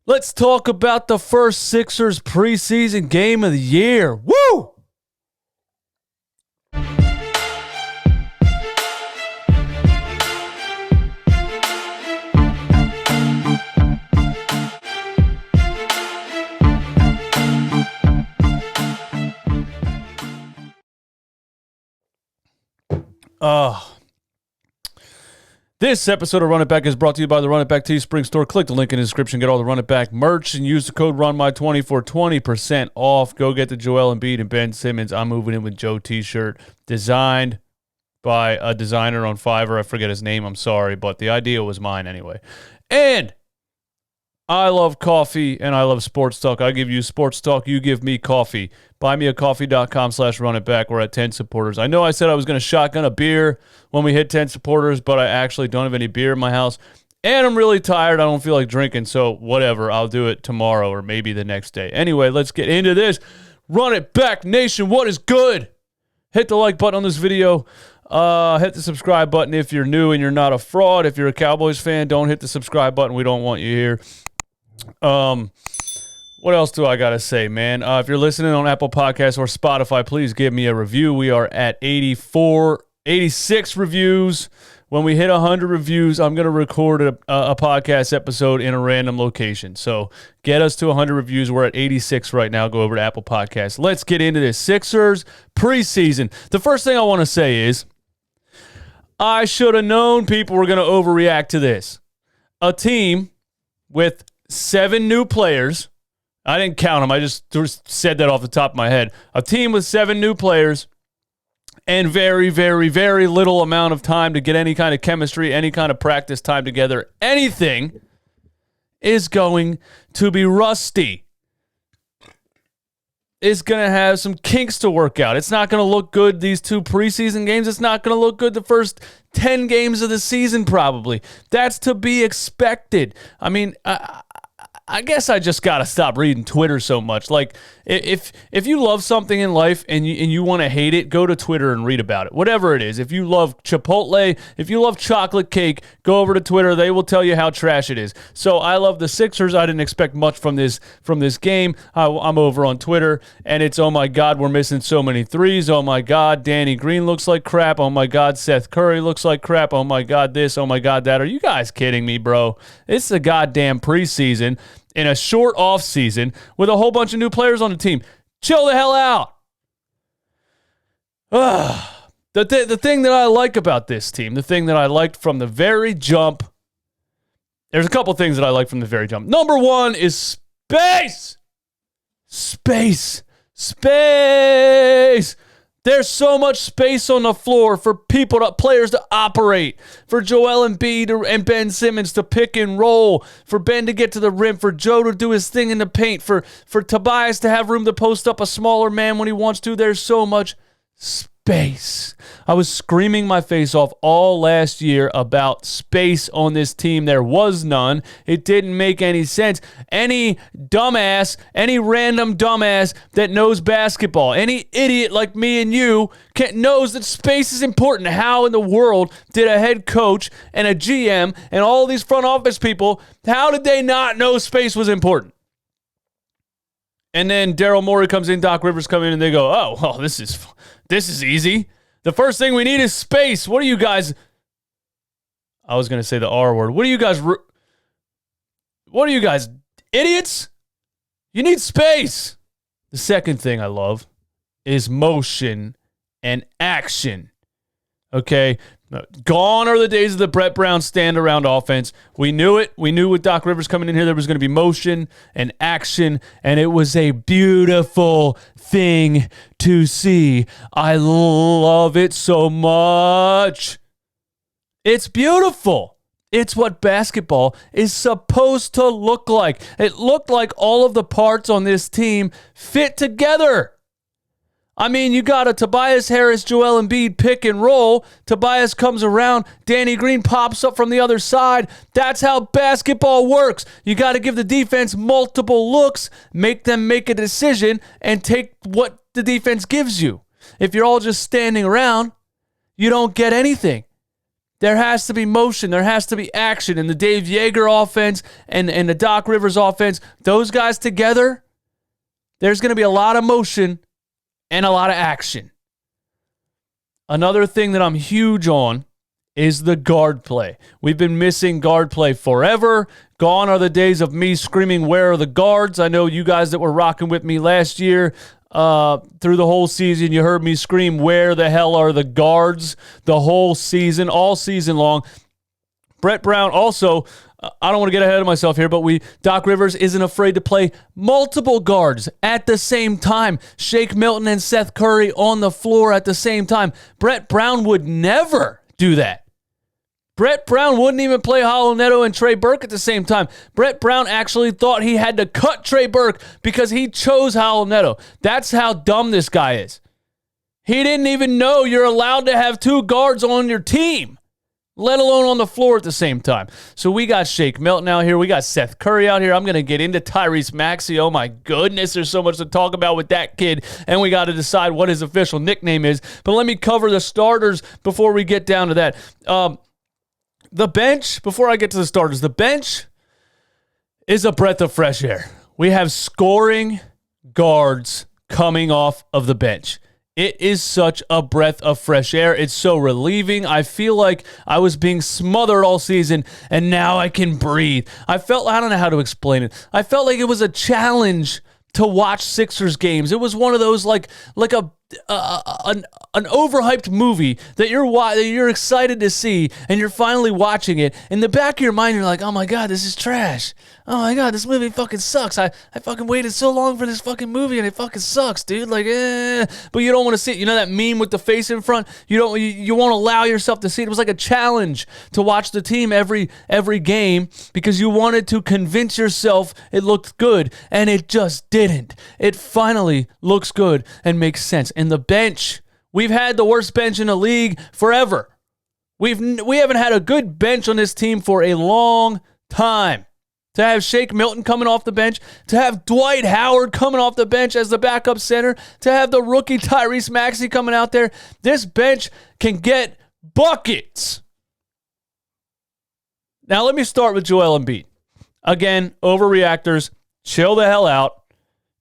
Let's talk about the first Sixers preseason game of the year. Woo! This episode of Run It Back is brought to you by the Run It Back Teespring store. Click the link in the description, get all the Run It Back merch, and use the code RUNMY20 for 20% off. Go get the Joel Embiid and Ben Simmons I'm Moving In With Joe t-shirt, designed by a designer on Fiverr. I forget his name, I'm sorry, but the idea was mine anyway. And I love coffee, and I love sports talk. I give you sports talk, you give me coffee. BuyMeACoffee.com/RunItBack. We're at 10 supporters. I know I said I was going to shotgun a beer when we hit 10 supporters, but I actually don't have any beer in my house. And I'm really tired. I don't feel like drinking, so whatever. I'll do it tomorrow or maybe the next day. Anyway, let's get into this. Run It Back Nation, what is good? Hit the like button on this video. Hit the subscribe button if you're new and you're not a fraud. If you're a Cowboys fan, don't hit the subscribe button. We don't want you here. What else do I got to say, man? If you're listening on Apple Podcasts or Spotify, please give me a review. We are at 86 reviews. When we hit 100 reviews, I'm going to record a podcast episode in a random location. So get us to 100 reviews. We're at 86 right now. Go over to Apple Podcasts. Let's get into this. Sixers preseason. The first thing I want to say is I should have known people were going to overreact to this. A team with 7 new players. I didn't count them. I just said that off the top of my head. A team with 7 new players and very, very, very little amount of time to get any kind of chemistry, any kind of practice time together, anything is going to be rusty. It's going to have some kinks to work out. It's not going to look good these 2 preseason games. It's not going to look good the first 10 games of the season probably. That's to be expected. I mean, I guess I just got to stop reading Twitter so much. Like, if you love something in life and you want to hate it, go to Twitter and read about it. Whatever it is. If you love Chipotle, if you love chocolate cake, go over to Twitter. They will tell you how trash it is. So I love the Sixers. I didn't expect much from this game. I'm over on Twitter, and it's, oh my God, we're missing so many threes. Oh my God, Danny Green looks like crap. Oh my God, Seth Curry looks like crap. Oh my God, this. Oh my God, that. Are you guys kidding me, bro? It's the goddamn preseason. In a short off season with a whole bunch of new players on the team. Chill the hell out. The thing that I like about this team, the thing that I liked from the very jump, there's a couple things that I like from the very jump. Number 1 is space. Space. There's so much space on the floor for players to operate, for Joel Embiid and Ben Simmons to pick and roll, for Ben to get to the rim, for Joe to do his thing in the paint, for Tobias to have room to post up a smaller man when he wants to. There's so much space. I was screaming my face off all last year about space on this team. There was none. It didn't make any sense. Any random dumbass that knows basketball, any idiot like me and you knows that space is important. How in the world did a head coach and a GM and all these front office people, how did they not know space was important? And then Daryl Morey comes in, Doc Rivers come in, and they go, oh, well, this is easy. The first thing we need is space. What are you guys? I was going to say the R word. What are you guys, idiots? You need space. The second thing I love is motion and action. Okay? Gone are the days of the Brett Brown stand-around offense. We knew it. We knew with Doc Rivers coming in here there was going to be motion and action, and it was a beautiful thing to see. I love it so much. It's beautiful. It's what basketball is supposed to look like. It looked like all of the parts on this team fit together. I mean, you got a Tobias Harris, Joel Embiid pick and roll. Tobias comes around. Danny Green pops up from the other side. That's how basketball works. You got to give the defense multiple looks, make them make a decision, and take what the defense gives you. If you're all just standing around, you don't get anything. There has to be motion. There has to be action. And the Dave Yeager offense and the Doc Rivers offense, those guys together, there's going to be a lot of motion and a lot of action. Another thing that I'm huge on is the guard play. We've been missing guard play forever. Gone are the days of me screaming, "Where are the guards?" I know you guys that were rocking with me last year through the whole season, you heard me scream, "Where the hell are the guards?" the whole season, all season long. Brett Brown also, I don't want to get ahead of myself here, but Doc Rivers isn't afraid to play multiple guards at the same time. Shake Milton and Seth Curry on the floor at the same time. Brett Brown would never do that. Brett Brown wouldn't even play Hollow Neto and Trey Burke at the same time. Brett Brown actually thought he had to cut Trey Burke because he chose Hollow Neto. That's how dumb this guy is. He didn't even know you're allowed to have two guards on your team, let alone on the floor at the same time. So we got Shake Milton out here. We got Seth Curry out here. I'm going to get into Tyrese Maxey. Oh, my goodness. There's so much to talk about with that kid, and we got to decide what his official nickname is. But let me cover the starters before we get down to that. The bench, before I get to the starters, the bench is a breath of fresh air. We have scoring guards coming off of the bench. It is such a breath of fresh air. It's so relieving. I feel like I was being smothered all season, and now I can breathe. I don't know how to explain it. I felt like it was a challenge to watch Sixers games. It was one of those like an overhyped movie that you're excited to see, and you're finally watching it. In the back of your mind, you're like, "Oh my God, this is trash. Oh my God, this movie fucking sucks. I fucking waited so long for this fucking movie, and it fucking sucks, dude." Like, but you don't want to see it. You know that meme with the face in front? You won't allow yourself to see it. It was like a challenge to watch the team every game because you wanted to convince yourself it looked good, and it just didn't. It finally looks good and makes sense. And the bench, we've had the worst bench in the league forever. We haven't had a good bench on this team for a long time. To have Shake Milton coming off the bench, to have Dwight Howard coming off the bench as the backup center, to have the rookie Tyrese Maxey coming out there, this bench can get buckets. Now let me start with Joel Embiid. Again, overreactors, chill the hell out.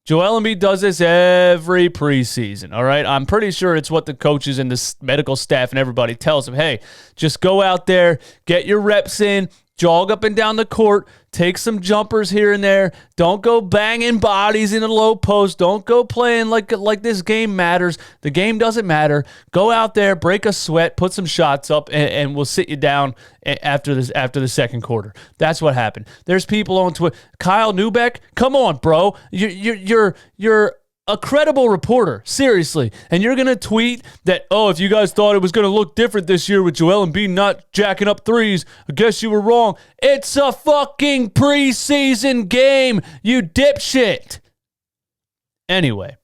Joel Embiid does this every preseason, all right? I'm pretty sure it's what the coaches and the medical staff and everybody tells him. Hey, just go out there, get your reps in, jog up and down the court, take some jumpers here and there. Don't go banging bodies in the low post. Don't go playing like this game matters. The game doesn't matter. Go out there, break a sweat, put some shots up, and we'll sit you down after the second quarter. That's what happened. There's people on Twitter. Kyle Neubeck, come on, bro. You're a credible reporter, seriously, and you're going to tweet that, "Oh, if you guys thought it was going to look different this year with Joel Embiid not jacking up threes, I guess you were wrong." It's a fucking preseason game, you dipshit. Anyway,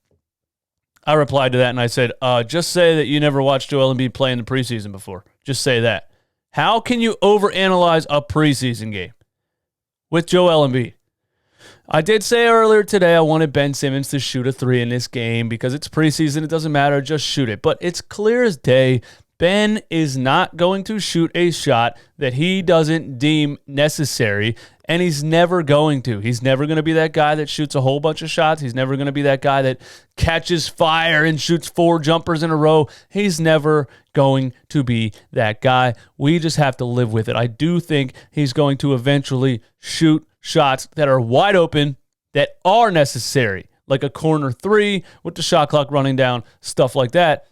I replied to that and I said, just say that you never watched Joel Embiid play in the preseason before. Just say that. How can you overanalyze a preseason game with Joel Embiid? I did say earlier today I wanted Ben Simmons to shoot a three in this game because it's preseason. It doesn't matter. Just shoot it. But it's clear as day, Ben is not going to shoot a shot that he doesn't deem necessary, and he's never going to. He's never going to be that guy that shoots a whole bunch of shots. He's never going to be that guy that catches fire and shoots 4 jumpers in a row. He's never going to be that guy. We just have to live with it. I do think he's going to eventually shoot shots that are wide open, that are necessary, like a corner three with the shot clock running down, stuff like that.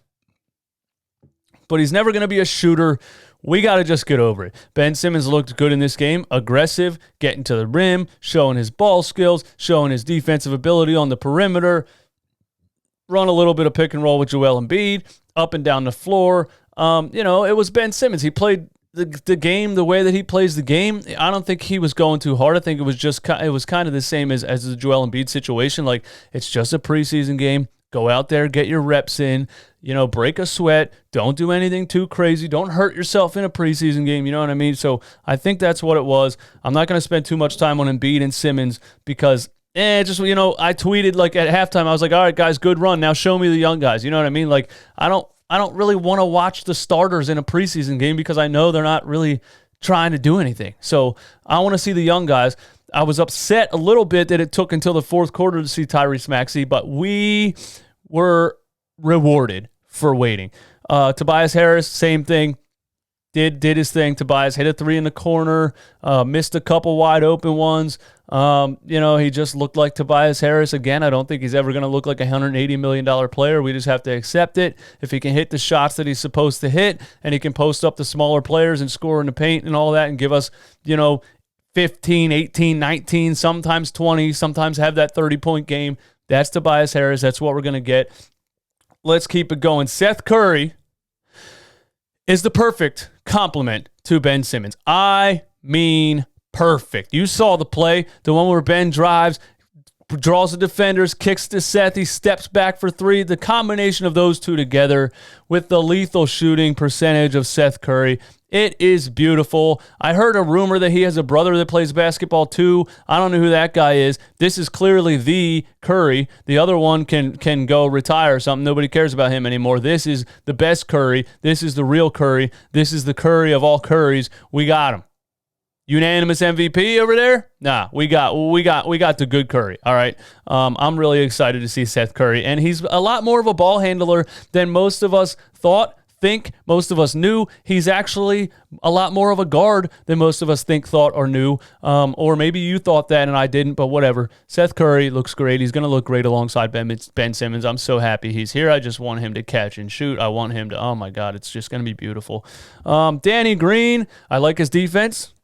But he's never going to be a shooter. We got to just get over it. Ben Simmons looked good in this game, aggressive, getting to the rim, showing his ball skills, showing his defensive ability on the perimeter, run a little bit of pick and roll with Joel Embiid, up and down the floor. It was Ben Simmons. He played the game the way that he plays the game. I don't think he was going too hard. I think it was kind of the same as the Joel Embiid situation. Like, it's just a preseason game. Go out there, get your reps in, break a sweat. Don't do anything too crazy. Don't hurt yourself in a preseason game. You know what I mean? So I think that's what it was. I'm not going to spend too much time on Embiid and Simmons because I tweeted like at halftime, I was like, all right, guys, good run. Now show me the young guys. You know what I mean? Like, I I don't really want to watch the starters in a preseason game because I know they're not really trying to do anything. So I want to see the young guys. I was upset a little bit that it took until the fourth quarter to see Tyrese Maxey, but we were rewarded for waiting. Tobias Harris, same thing. Did his thing. Tobias hit a three in the corner, missed a couple wide open ones. He just looked like Tobias Harris again. I don't think he's ever going to look like a $180 million player. We just have to accept it. If he can hit the shots that he's supposed to hit, and he can post up the smaller players and score in the paint and all that and give us, 15, 18, 19, sometimes 20, sometimes have that 30-point game. That's Tobias Harris. That's what we're going to get. Let's keep it going. Seth Curry is the perfect complement to Ben Simmons. I mean perfect. You saw the play, the one where Ben drives, draws the defenders, kicks to Seth, he steps back for three. The combination of those two together with the lethal shooting percentage of Seth Curry, it is beautiful. I heard a rumor that he has a brother that plays basketball too. I don't know who that guy is. This is clearly the Curry. The other one can go retire or something. Nobody cares about him anymore. This is the best Curry. This is the real Curry. This is the Curry of all Currys. We got him. Unanimous MVP over there? Nah, we got the good Curry. All right. I'm really excited to see Seth Curry, and he's a lot more of a ball handler than most of us most of us knew. He's actually a lot more of a guard than most of us thought, or knew. Or maybe you thought that and I didn't, but whatever. Seth Curry looks great. He's going to look great alongside Ben Simmons. I'm so happy he's here. I just want him to catch and shoot. I want him to, oh my God, it's just going to be beautiful. Danny Green, I like his defense.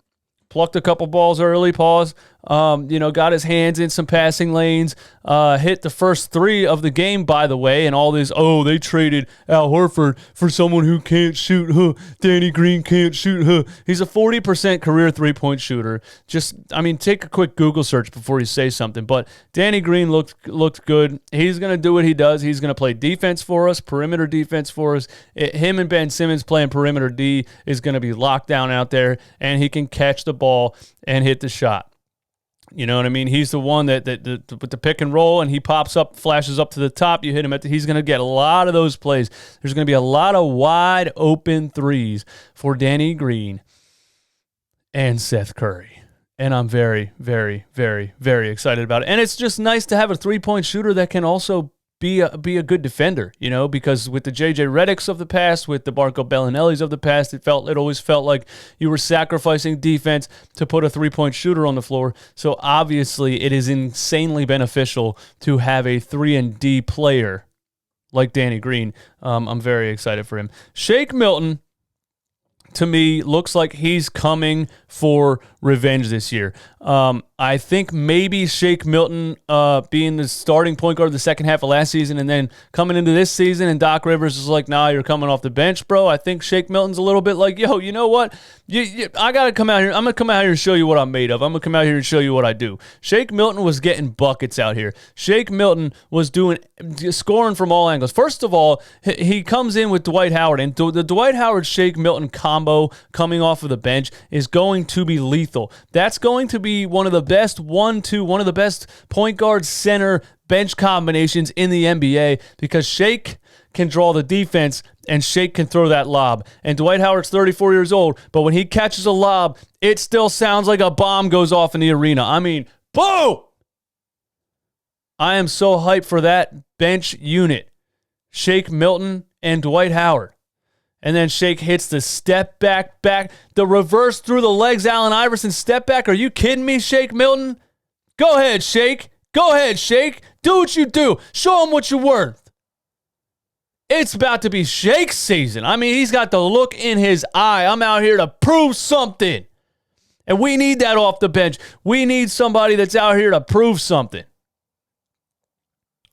Plucked a couple balls early, got his hands in some passing lanes, hit the first three of the game, by the way, and all this, they traded Al Horford for someone who can't shoot, Danny Green can't shoot, He's a 40% career three-point shooter. Take a quick Google search before you say something, but Danny Green looked good. He's going to do what he does. He's going to play defense for us, perimeter defense for us. Him and Ben Simmons playing perimeter D is going to be locked down out there, and he can catch the ball and hit the shot. You know what I mean? He's the one that with the pick and roll, and he pops up, flashes up to the top. You hit him he's going to get a lot of those plays. There's going to be a lot of wide open threes for Danny Green and Seth Curry. And I'm very, very, very, very excited about it. And it's just nice to have a three-point shooter that can also be a good defender, because with the J.J. Redicks of the past, with the Barco Bellinellis of the past, it always felt like you were sacrificing defense to put a three-point shooter on the floor. So obviously it is insanely beneficial to have a 3-and-D player like Danny Green. I'm very excited for him. Shake Milton, to me, looks like he's coming for revenge this year. I think maybe Shake Milton being the starting point guard the second half of last season, and then coming into this season, and Doc Rivers is like, nah, you're coming off the bench, bro. I think Shake Milton's a little bit like, yo, you know what? I got to come out here. I'm going to come out here and show you what I'm made of. I'm going to come out here and show you what I do. Shake Milton was getting buckets out here. Shake Milton was scoring from all angles. First of all, he comes in with Dwight Howard, and the Dwight Howard-Shake Milton combo coming off of the bench is going to be lethal. That's going to be one of the best 1-2, one of the best point guard center bench combinations in the NBA, because Shake can draw the defense and Shake can throw that lob. And Dwight Howard's 34 years old, but when he catches a lob, it still sounds like a bomb goes off in the arena. I mean, boom! I am so hyped for that bench unit. Shake Milton and Dwight Howard. And then Shake hits the step back, the reverse through the legs, Allen Iverson step back. Are you kidding me, Shake Milton? Go ahead, Shake. Go ahead, Shake. Do what you do. Show him what you're worth. It's about to be Shake season. I mean, he's got the look in his eye. I'm out here to prove something. And we need that off the bench. We need somebody that's out here to prove something.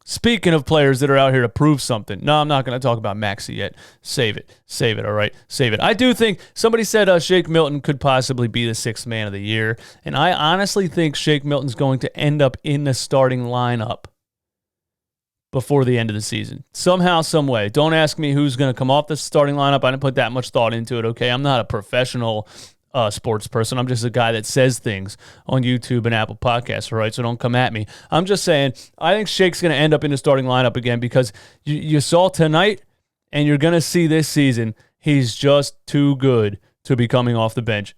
Speaking of players that are out here to prove something. No, I'm not going to talk about Maxey yet. Save it, all right? Save it. I do think somebody said Shake Milton could possibly be the sixth man of the year, and I honestly think Shake Milton's going to end up in the starting lineup before the end of the season. Somehow, some way. Don't ask me who's going to come off the starting lineup. I didn't put that much thought into it, okay? I'm not a professional sports person. I'm just a guy that says things on YouTube and Apple Podcasts, all right? So don't come at me. I'm just saying, I think Shake's going to end up in the starting lineup again, because you saw tonight, And you're going to see this season, he's just too good to be coming off the bench.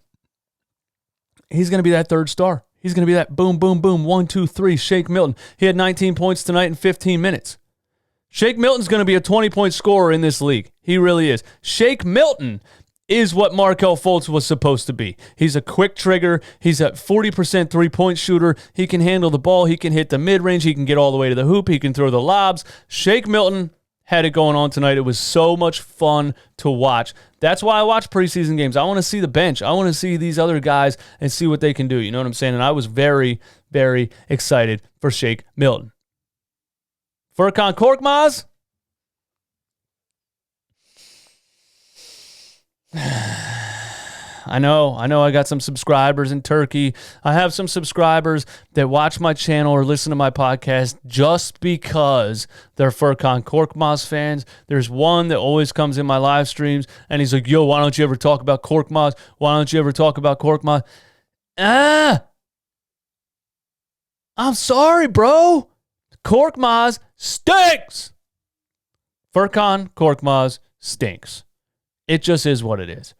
He's going to be that third star. He's going to be that boom, boom, boom, 1, 2, 3, Shake Milton. He had 19 points tonight in 15 minutes. Shake Milton's going to be a 20-point scorer in this league. He really is. Shake Milton is what Markelle Fultz was supposed to be. He's a quick trigger. He's a 40% three-point shooter. He can handle the ball. He can hit the mid-range. He can get all the way to the hoop. He can throw the lobs. Shake Milton had it going on tonight. It was so much fun to watch. That's why I watch preseason games. I want to see the bench. I want to see these other guys and see what they can do. You know what I'm saying? And I was very, very excited for Shake Milton. Furkan Korkmaz? I know I got some subscribers in Turkey. I have some subscribers that watch my channel or listen to my podcast just because they're Furkan Korkmaz fans. There's one that always comes in my live streams, and he's like, yo, why don't you ever talk about Korkmaz? Why don't you ever talk about Korkmaz? I'm sorry, bro. Korkmaz stinks. Furkan Korkmaz stinks. It just is what it is.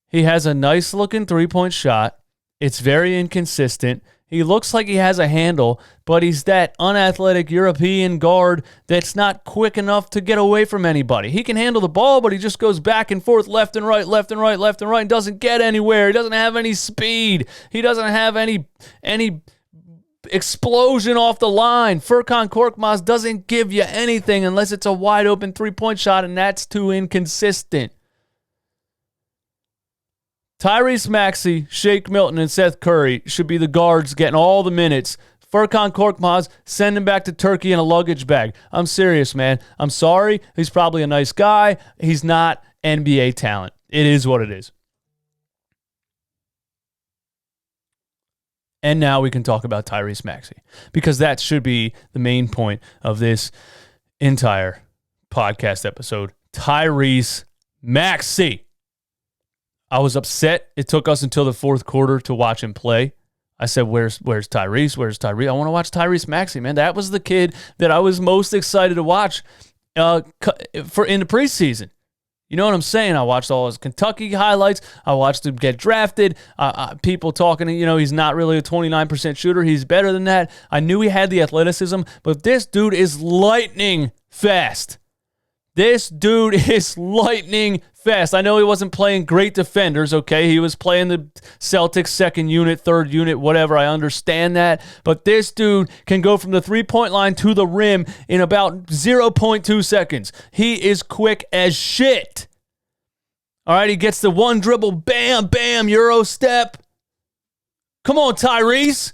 He has a nice-looking three-point shot. It's very inconsistent. He looks like he has a handle, but he's that unathletic European guard that's not quick enough to get away from anybody. He can handle the ball, but he just goes back and forth, left and right, left and right, left and right, and doesn't get anywhere. He doesn't have any speed. He doesn't have any explosion off the line. Furkan Korkmaz doesn't give you anything unless it's a wide-open three-point shot, and that's too inconsistent. Tyrese Maxey, Shake Milton, and Seth Curry should be the guards getting all the minutes. Furkan Korkmaz, send him back to Turkey in a luggage bag. I'm serious, man. I'm sorry. He's probably a nice guy. He's not NBA talent. It is what it is. And now we can talk about Tyrese Maxey, because that should be the main point of this entire podcast episode. Tyrese Maxey. I was upset. It took us until the fourth quarter to watch him play. I said, where's Tyrese? Where's Tyrese? I want to watch Tyrese Maxey, man. That was the kid that I was most excited to watch in the preseason. You know what I'm saying? I watched all his Kentucky highlights. I watched him get drafted. People talking, he's not really a 29% shooter. He's better than that. I knew he had the athleticism, but this dude is lightning fast. This dude is lightning fast. I know he wasn't playing great defenders, okay? He was playing the Celtics second unit, third unit, whatever. I understand that. But this dude can go from the three-point line to the rim in about 0.2 seconds. He is quick as shit. All right, he gets the one dribble, bam, bam, Euro step. Come on, Tyrese.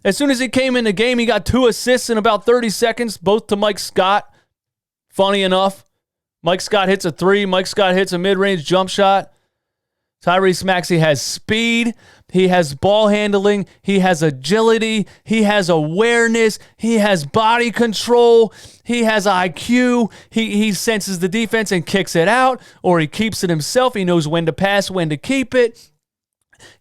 As soon as he came in the game, he got 2 assists in about 30 seconds, both to Mike Scott. Funny enough. Mike Scott hits a 3. Mike Scott hits a mid-range jump shot. Tyrese Maxey has speed. He has ball handling. He has agility. He has awareness. He has body control. He has IQ. He senses the defense and kicks it out, or he keeps it himself. He knows when to pass, when to keep it.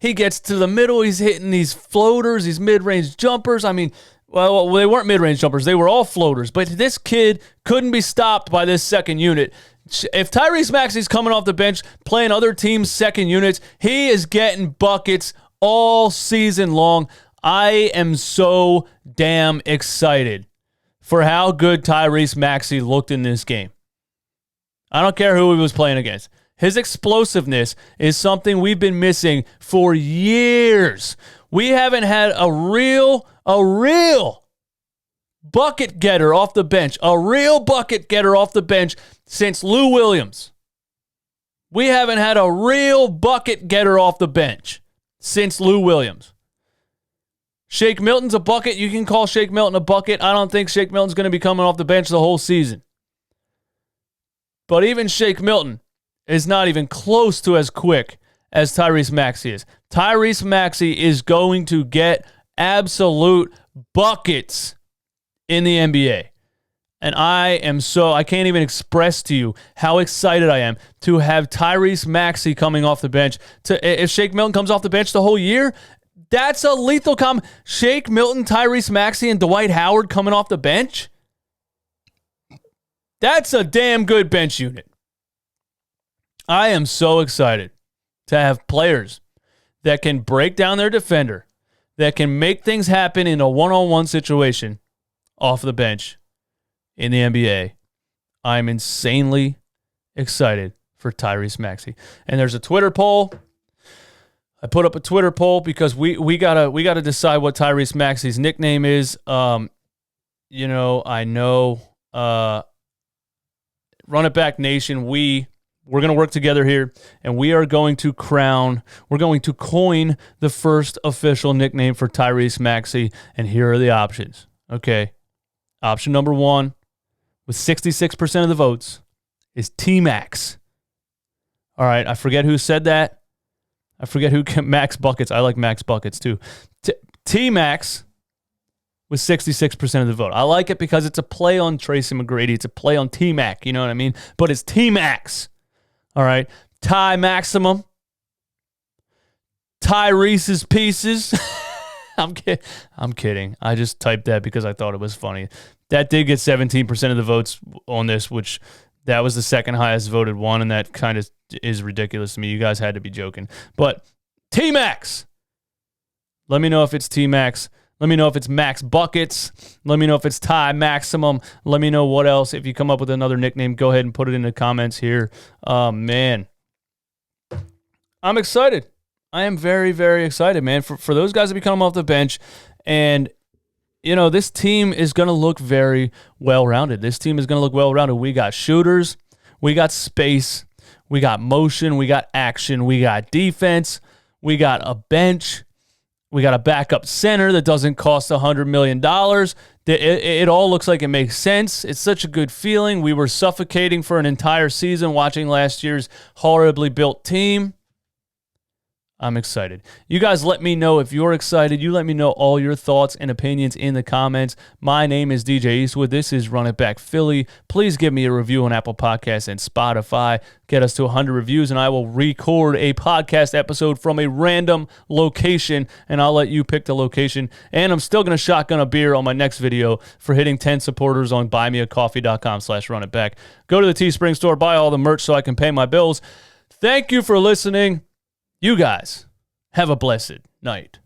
He gets to the middle. He's hitting these floaters, these mid-range jumpers. I mean, well, they weren't mid-range jumpers. They were all floaters. But this kid couldn't be stopped by this second unit. If Tyrese Maxey's coming off the bench playing other teams' second units, he is getting buckets all season long. I am so damn excited for how good Tyrese Maxey looked in this game. I don't care who he was playing against. His explosiveness is something we've been missing for years. We haven't had a real bucket getter off the bench, since Lou Williams. We haven't had a real bucket getter off the bench since Lou Williams. Shake Milton's a bucket. You can call Shake Milton a bucket. I don't think Shake Milton's going to be coming off the bench the whole season. But even Shake Milton is not even close to as quick as Tyrese Maxey is. Tyrese Maxey is going to get absolute buckets in the NBA. And I can't even express to you how excited I am to have Tyrese Maxey coming off the bench. If Shake Milton comes off the bench the whole year, that's a lethal Shake Milton, Tyrese Maxey, and Dwight Howard coming off the bench. That's a damn good bench unit. I am so excited to have players that can break down their defender, that can make things happen in a one-on-one situation off the bench in the NBA. I'm insanely excited for Tyrese Maxey. And there's a Twitter poll. I put up a Twitter poll because we gotta decide what Tyrese Maxey's nickname is. I know Run It Back Nation, we're going to work together here, and we're going to coin the first official nickname for Tyrese Maxey, and here are the options. Okay. Option number 1, with 66% of the votes, is T-Max. All right, I forget who said that. I forget who Max Buckets. I like Max Buckets too. T-Max with 66% of the vote. I like it because it's a play on Tracy McGrady. It's a play on T-Mac, you know what I mean? But it's T-Max. All right. Ty Maximum. Tyrese's Pieces. I'm kidding. I just typed that because I thought it was funny. That did get 17% of the votes on this, which that was the second highest voted one, and that kind of is ridiculous to me. You guys had to be joking. But T-Max. Let me know if it's T-Max. Let me know if it's Max Buckets. Let me know if it's Ty Maximum. Let me know what else. If you come up with another nickname, go ahead and put it in the comments here. Man. I'm excited. I am very, very excited, man, for those guys to be coming off the bench. And, this team is going to look very well-rounded. This team is going to look well-rounded. We got shooters. We got space. We got motion. We got action. We got defense. We got a bench. We got a backup center that doesn't cost $100 million. It all looks like it makes sense. It's such a good feeling. We were suffocating for an entire season watching last year's horribly built team. I'm excited. You guys let me know if you're excited. You let me know all your thoughts and opinions in the comments. My name is DJ Eastwood. This is Run It Back Philly. Please give me a review on Apple Podcasts and Spotify. Get us to 100 reviews, and I will record a podcast episode from a random location, and I'll let you pick the location. And I'm still going to shotgun a beer on my next video for hitting 10 supporters on buymeacoffee.com/runitback. Go to the Teespring store, buy all the merch so I can pay my bills. Thank you for listening. You guys have a blessed night.